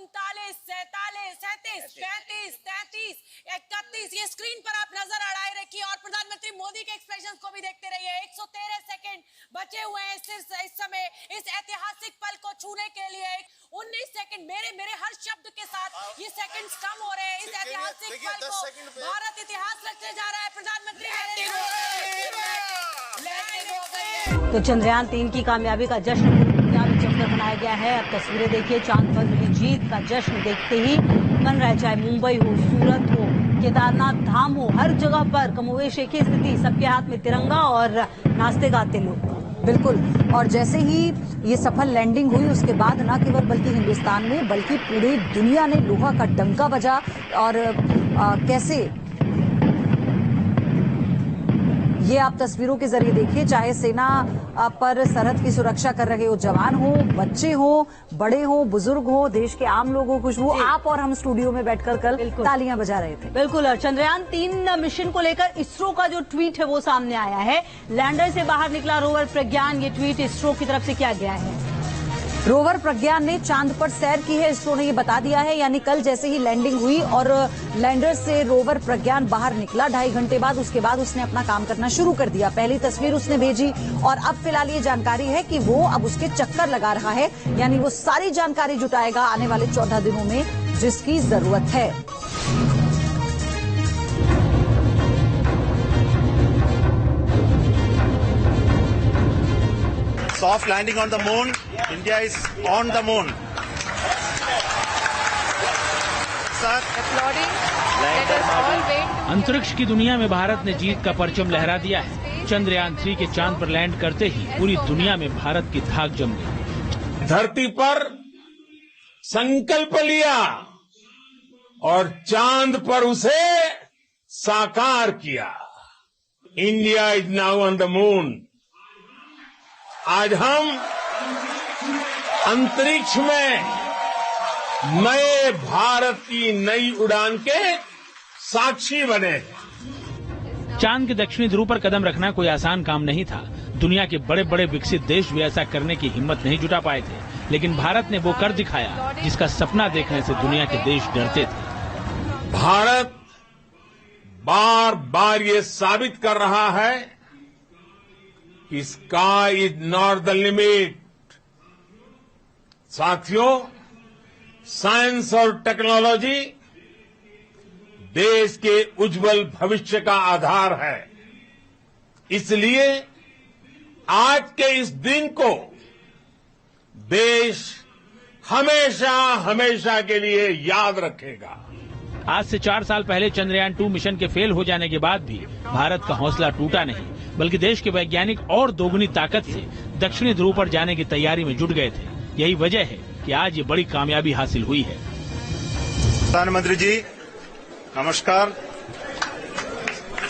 39, 47, 37, 35, 33, 31 ये स्क्रीन पर आप नजर अड़ाए रखिए और प्रधानमंत्री मोदी के एक्सप्रेशंस को भी देखते रहिए। 113 सेकंड बचे हुए हैं सिर्फ इस समय इस ऐतिहासिक पल को छूने के लिए। 19 सेकंड मेरे हर शब्द के साथ ये सेकंड्स कम हो रहे हैं। इस ऐतिहासिक पल को भारत इतिहास रचने जा रहा है। प्रधानमंत्री तो चंद्रयान 3 की कामयाबी का जश्न दुनिया में जमकर मनाया गया है। अब तस्वीरें देखिए, चांद पर मिली जीत का जश्न देखते ही मन रहा, चाहे मुंबई हो, सूरत हो, केदारनाथ धाम हो, हर जगह पर कमोवेश एक ही स्थिति, सबके हाथ में तिरंगा और नाचते गाते लोग। बिल्कुल, और जैसे ही ये सफल लैंडिंग हुई उसके बाद न केवल बल्कि हिंदुस्तान में बल्कि पूरी दुनिया ने लोहा का डंका बजा। और कैसे ये आप तस्वीरों के जरिए देखिए, चाहे सेना पर सरहद की सुरक्षा कर रहे हो जवान हो, बच्चे हो, बड़े हो, बुजुर्ग हो, देश के आम लोग हो, खुशबू आप और हम स्टूडियो में बैठकर कल तालियां बजा रहे थे। बिल्कुल, और चंद्रयान 3 मिशन को लेकर इसरो का जो ट्वीट है वो सामने आया है। लैंडर से बाहर निकला रोवर प्रज्ञान, ये ट्वीट इसरो की तरफ से किया गया है। रोवर प्रज्ञान ने चांद पर सैर की है, इसरो ने ये बता दिया है। यानी कल जैसे ही लैंडिंग हुई और लैंडर से रोवर प्रज्ञान बाहर निकला, 2.5 घंटे बाद उसके बाद उसने अपना काम करना शुरू कर दिया। पहली तस्वीर उसने भेजी और अब फिलहाल ये जानकारी है कि वो अब उसके चक्कर लगा रहा है, यानी वो सारी जानकारी जुटाएगा आने वाले 14 दिनों में जिसकी जरूरत है। Soft landing on the moon. India is on the moon. Sir, applauding. Let us all wait. अंतरिक्ष की दुनिया में भारत ने जीत का परचम लहरा दिया है। चंद्रयान 3 के चांद पर लैंड करते ही पूरी दुनिया में भारत की धाक जम गई। धरती पर संकल्प लिया और चांद पर उसे साकार किया। India is now on the moon. आज हम अंतरिक्ष में नए भारत की नई उड़ान के साक्षी बने हैं। चांद के दक्षिणी ध्रुव पर कदम रखना कोई आसान काम नहीं था। दुनिया के बड़े बड़े विकसित देश भी ऐसा करने की हिम्मत नहीं जुटा पाए थे, लेकिन भारत ने वो कर दिखाया जिसका सपना देखने से दुनिया के देश डरते थे। भारत बार बार ये साबित कर रहा है कि sky is not the limit. साथियों, साइंस और टेक्नोलॉजी देश के उज्जवल भविष्य का आधार है। इसलिए आज के इस दिन को देश हमेशा हमेशा के लिए याद रखेगा। आज से 4 साल पहले चंद्रयान 2 मिशन के फेल हो जाने के बाद भी भारत का हौसला टूटा नहीं, बल्कि देश के वैज्ञानिक और दोगुनी ताकत से दक्षिणी ध्रुव पर जाने की तैयारी में जुट गए थे। यही वजह है कि आज ये बड़ी कामयाबी हासिल हुई है। प्रधानमंत्री जी, नमस्कार।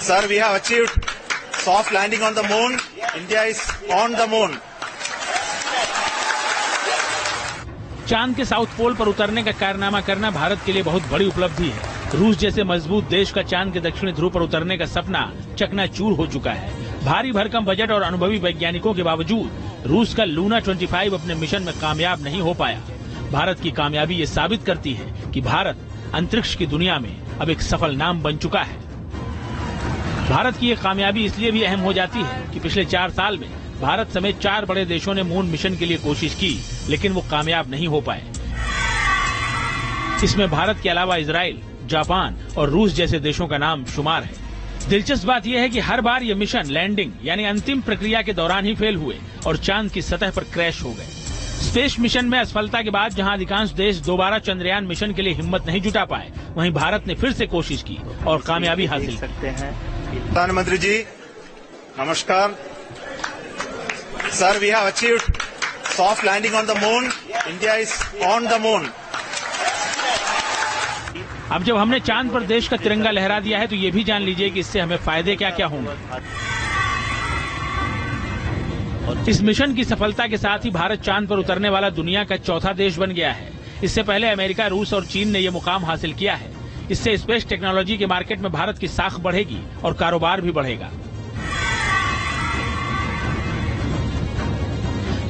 Sir, we have achieved soft landing on the moon. India is on the moon. चांद के साउथ पोल पर उतरने का कारनामा करना भारत के लिए बहुत बड़ी उपलब्धि है। रूस जैसे मजबूत देश का चांद के दक्षिणी ध्रुव पर उतरने का सपना चकनाचूर हो चुका है। भारी भरकम बजट और अनुभवी वैज्ञानिकों के बावजूद रूस का लूना 25 अपने मिशन में कामयाब नहीं हो पाया। भारत की कामयाबी ये साबित करती है कि भारत अंतरिक्ष की दुनिया में अब एक सफल नाम बन चुका है। भारत की ये कामयाबी इसलिए भी अहम हो जाती है कि पिछले 4 साल में भारत समेत 4 बड़े देशों ने मून मिशन के लिए कोशिश की, लेकिन वो कामयाब नहीं हो पाए। इसमें भारत के अलावा इजराइल, जापान और रूस जैसे देशों का नाम शुमार है। दिलचस्प बात यह है कि हर बार ये मिशन लैंडिंग यानी अंतिम प्रक्रिया के दौरान ही फेल हुए और चांद की सतह पर क्रैश हो गए। स्पेस मिशन में असफलता के बाद जहां अधिकांश देश दोबारा चंद्रयान मिशन के लिए हिम्मत नहीं जुटा पाए, वहीं भारत ने फिर से कोशिश की और कामयाबी हासिल सकते हैं। प्रधानमंत्री जी, नमस्कार। Sir, we have achieved soft landing on the moon. India is on the moon. अब जब हमने चांद पर देश का तिरंगा लहरा दिया है तो ये भी जान लीजिए कि इससे हमें फायदे क्या क्या होंगे। और इस मिशन की सफलता के साथ ही भारत चांद पर उतरने वाला दुनिया का 4था देश बन गया है। इससे पहले अमेरिका, रूस और चीन ने ये मुकाम हासिल किया है। इससे स्पेस टेक्नोलॉजी के मार्केट में भारत की साख बढ़ेगी और कारोबार भी बढ़ेगा।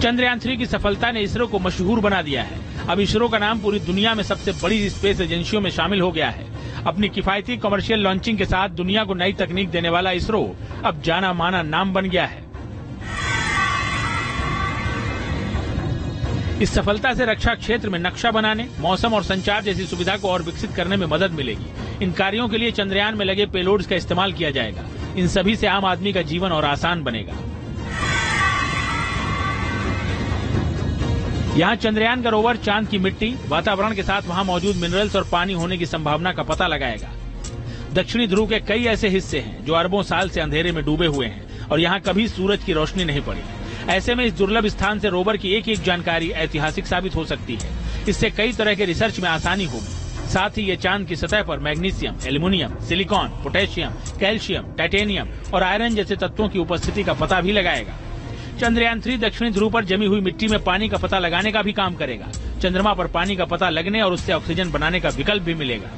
चंद्रयान 3 की सफलता ने इसरो को मशहूर बना दिया है। अब इसरो का नाम पूरी दुनिया में सबसे बड़ी स्पेस एजेंसियों में शामिल हो गया है। अपनी किफायती कमर्शियल लॉन्चिंग के साथ दुनिया को नई तकनीक देने वाला इसरो अब जाना माना नाम बन गया है। इस सफलता से रक्षा क्षेत्र में नक्शा बनाने, मौसम और संचार जैसी सुविधा को और विकसित करने में मदद मिलेगी। इन कार्यों के लिए चंद्रयान में लगे पेलोड्स का इस्तेमाल किया जाएगा। इन सभी से आम आदमी का जीवन और आसान बनेगा। यहाँ चंद्रयान का रोवर चांद की मिट्टी, वातावरण के साथ वहाँ मौजूद मिनरल्स और पानी होने की संभावना का पता लगाएगा। दक्षिणी ध्रुव के कई ऐसे हिस्से हैं जो अरबों साल से अंधेरे में डूबे हुए हैं और यहाँ कभी सूरज की रोशनी नहीं पड़ी। ऐसे में इस दुर्लभ स्थान से रोवर की एक एक जानकारी ऐतिहासिक साबित हो सकती है। इससे कई तरह के रिसर्च में आसानी होगी। साथ ही ये चांद की सतह पर magnesium, aluminium, silicon, potassium, calcium, titanium और आयरन जैसे तत्वों की उपस्थिति का पता भी लगाएगा। चंद्रयान 3 दक्षिणी ध्रुव पर जमी हुई मिट्टी में पानी का पता लगाने का भी काम करेगा। चंद्रमा पर पानी का पता लगने और उससे ऑक्सीजन बनाने का विकल्प भी मिलेगा।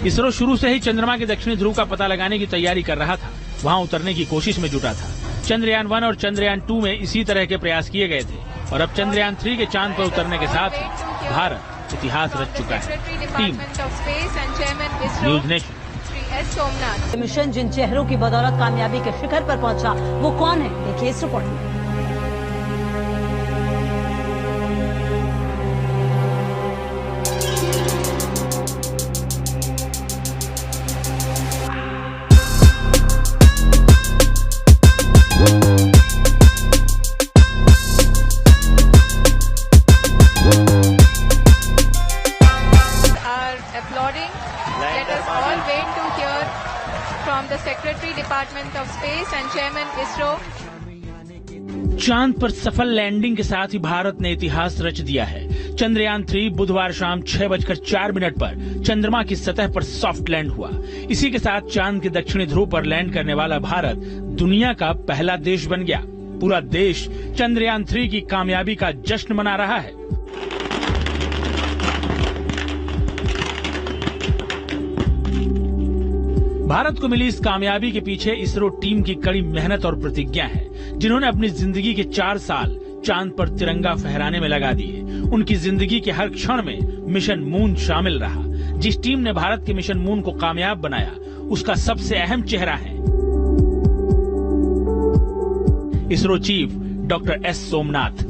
इसरो शुरू से ही चंद्रमा के दक्षिणी ध्रुव का पता लगाने की तैयारी कर रहा था, वहां उतरने की कोशिश में जुटा था। चंद्रयान 1 और चंद्रयान 2 में इसी तरह के प्रयास किए गए थे और अब चंद्रयान 3 के चांद पर उतरने के साथ ही भारत इतिहास रच चुका है। Team news nation. मिशन जिन चेहरों की बदौलत कामयाबी के शिखर पर पहुंचा, वो कौन है, देखिए इस रिपोर्ट में। Let us all wait to hear from the Secretary Department of Space and Chairman ISRO. चांद पर सफल लैंडिंग के साथ ही भारत ने इतिहास रच दिया है। चंद्रयान 3 बुधवार शाम 6:04 पर चंद्रमा की सतह पर सॉफ्ट लैंड हुआ। इसी के साथ चांद के दक्षिणी ध्रुव पर लैंड करने वाला भारत दुनिया का पहला देश बन गया। पूरा देश चंद्रयान 3 की कामयाबी का जश्न मना रहा है। भारत को मिली इस कामयाबी के पीछे इसरो टीम की कड़ी मेहनत और प्रतिज्ञा है, जिन्होंने अपनी जिंदगी के 4 साल चांद पर तिरंगा फहराने में लगा दिए। उनकी जिंदगी के हर क्षण में मिशन मून शामिल रहा। जिस टीम ने भारत के मिशन मून को कामयाब बनाया, उसका सबसे अहम चेहरा है ISRO chief doctor S Somnath.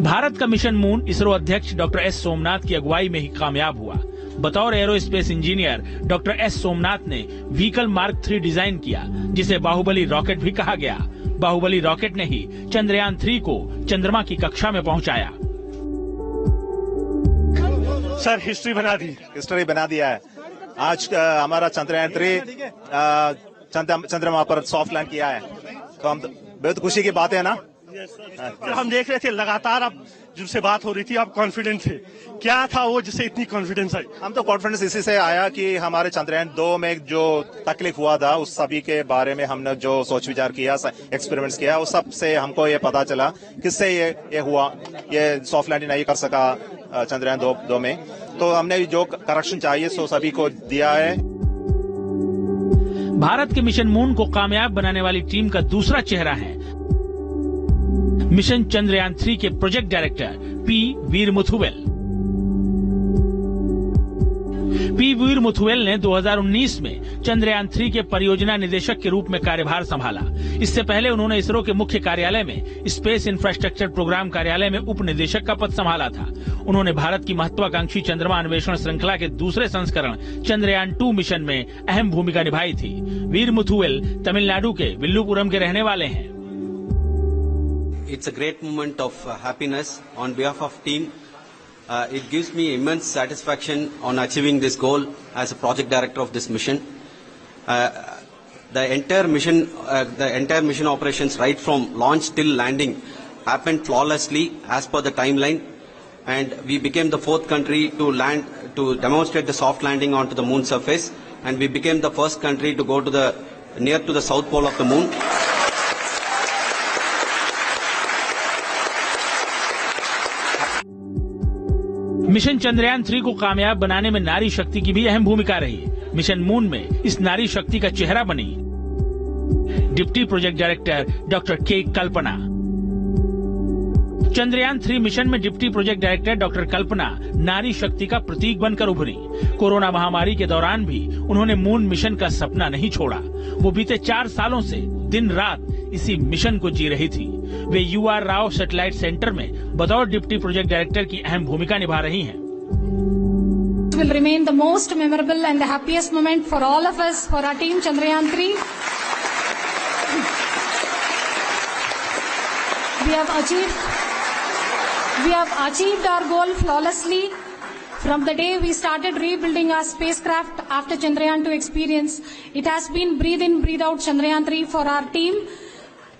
Bharat का मिशन मून इसरो अध्यक्ष डॉक्टर एस सोमनाथ की अगुवाई में ही कामयाब हुआ। बतौर aerospace engineer doctor S Somnath ने व्हीकल मार्क 3 डिजाइन किया, जिसे बाहुबली रॉकेट भी कहा गया। बाहुबली रॉकेट ने ही चंद्रयान 3 को चंद्रमा की कक्षा में पहुंचाया। सर हिस्ट्री बना दी, हिस्ट्री बना दिया है। आज हमारा चंद्रयान 3 चंद्रमा पर सॉफ्ट लैंड किया है, तो हम बहुत खुशी की बात है ना। हम देख रहे थे लगातार, अब जिनसे बात हो रही थी आप कॉन्फिडेंट थे, क्या था वो जिससे इतनी कॉन्फिडेंस आई? हम तो कॉन्फिडेंस इसी से आया कि हमारे चंद्रयान 2 में जो तकलीफ हुआ था, उस सभी के बारे में हमने जो सोच विचार किया, एक्सपेरिमेंट्स किया, उस सब से हमको ये पता चला किससे ये हुआ, ये सॉफ्ट लैंडिंग नहीं कर सका चंद्रयान 2 में। तो हमने जो करेक्शन चाहिए सो सभी को दिया है। भारत के मिशन मून को कामयाब बनाने वाली टीम का दूसरा चेहरा है मिशन चंद्रयान 3 के project director P Veeramuthuvel. P Veeramuthuvel ने 2019 में चंद्रयान 3 के परियोजना निदेशक के रूप में कार्यभार संभाला। इससे पहले उन्होंने इसरो के मुख्य कार्यालय में स्पेस इंफ्रास्ट्रक्चर प्रोग्राम कार्यालय में उप निदेशक का पद संभाला था। उन्होंने भारत की महत्वाकांक्षी चंद्रमा अन्वेषण श्रृंखला के दूसरे संस्करण चंद्रयान 2 मिशन में अहम भूमिका निभाई थी। वीरमुथुवेल तमिलनाडु के विल्लुपुरम के रहने वाले हैं। It's a great moment of happiness on behalf of team. It gives me immense satisfaction on achieving this goal as a project director of this mission. The entire mission operations right from launch till landing happened flawlessly as per the timeline, and we became the 4th country to land, to demonstrate the soft landing onto the moon surface, and we became the first country to go to near to the south pole of the moon. Mission Chandrayaan 3 को कामयाब बनाने में नारी शक्ति की भी अहम भूमिका रही। मिशन मून में इस नारी शक्ति का चेहरा बनी डिप्टी प्रोजेक्ट डायरेक्टर डॉक्टर के कल्पना। चंद्रयान 3 मिशन में डिप्टी प्रोजेक्ट डायरेक्टर डॉक्टर कल्पना नारी शक्ति का प्रतीक बनकर उभरी। कोरोना महामारी के दौरान भी उन्होंने मून मिशन का सपना नहीं छोड़ा। वो बीते 4 सालों से दिन रात इसी मिशन को जी रही थी। वे UR राव सैटेलाइट सेंटर में बतौर डिप्टी प्रोजेक्ट डायरेक्टर की अहम भूमिका निभा रही हैं। Will remain the most memorable and the happiest moment for all of us, for our team Chandrayaan 3. We have achieved our goal flawlessly from the day we started rebuilding our spacecraft after Chandrayaan 2 experience. It has been breathe in, breathe out Chandrayaan 3 for our team,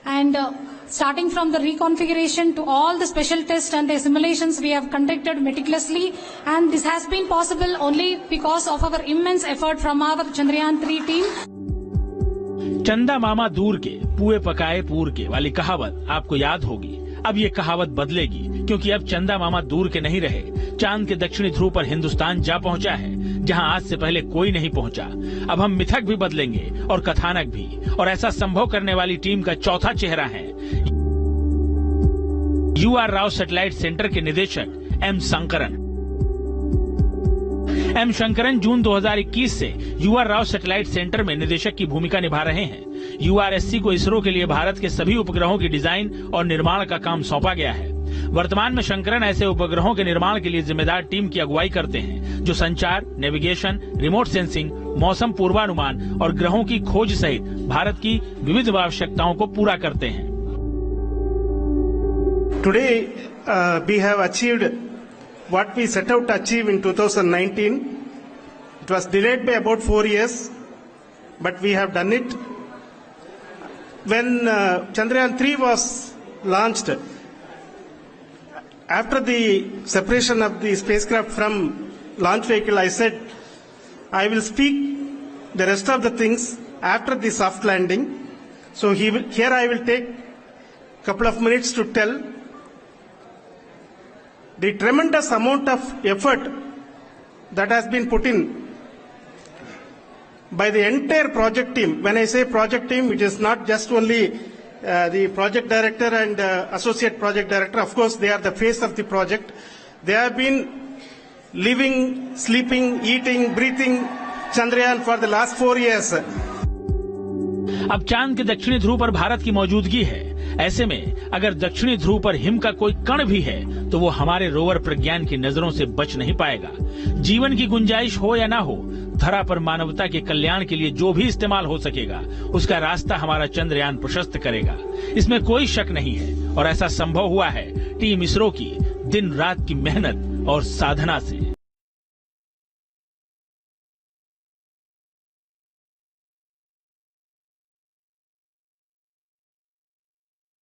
and starting from the reconfiguration to all the special tests and the simulations we have conducted meticulously, and this has been possible only because of our immense effort from our Chandrayaan 3 team. चंदा मामा दूर के पुए पकाए पूर के वाली कहावत आपको याद होगी। अब ये कहावत बदलेगी, क्योंकि अब चंदा मामा दूर के नहीं रहे। चांद के दक्षिणी ध्रुव पर हिंदुस्तान जा पहुंचा है, जहां आज से पहले कोई नहीं पहुंचा। अब हम मिथक भी बदलेंगे और कथानक भी, और ऐसा संभव करने वाली टीम का चौथा चेहरा है UR राव सैटेलाइट सेंटर के निदेशक M शंकरन। M शंकरन जून 2021 से UR राव सैटेलाइट सेंटर में निदेशक की भूमिका निभा रहे हैं। URSC को इसरो के लिए भारत के सभी उपग्रहों की डिजाइन और निर्माण का काम सौंपा गया है। वर्तमान में शंकरन ऐसे उपग्रहों के निर्माण के लिए जिम्मेदार टीम की अगुवाई करते हैं, जो संचार, नेविगेशन, रिमोट सेंसिंग, मौसम पूर्वानुमान और ग्रहों की खोज सहित भारत की विविध आवश्यकताओं को पूरा करते हैं। Today we have achieved what we set out to achieve in 2019. It was delayed by about 4 years, but we have done it. When Chandrayaan 3 was launched, after the separation of the spacecraft from launch vehicle, I said I will speak the rest of the things after the soft landing. So here I will take a couple of minutes to tell the tremendous amount of effort that has been put in by the entire project team. When I say project team, it is not just only the project director and associate project director. Of course, they are the face of the project. They have been living, sleeping, eating, breathing Chandrayaan for the last 4 years. अब चांद के दक्षिणी ध्रुव पर भारत की मौजूदगी है। ऐसे में अगर दक्षिणी ध्रुव पर हिम का कोई कण भी है, तो वो हमारे रोवर प्रज्ञान की नजरों से बच नहीं पाएगा। जीवन की गुंजाइश हो या ना हो, धरा पर मानवता के कल्याण के लिए जो भी इस्तेमाल हो सकेगा, उसका रास्ता हमारा चंद्रयान प्रशस्त करेगा। इसमें कोई शक नहीं है, और ऐसा संभव हुआ है टीम इसरो की दिन रात की मेहनत और साधना से।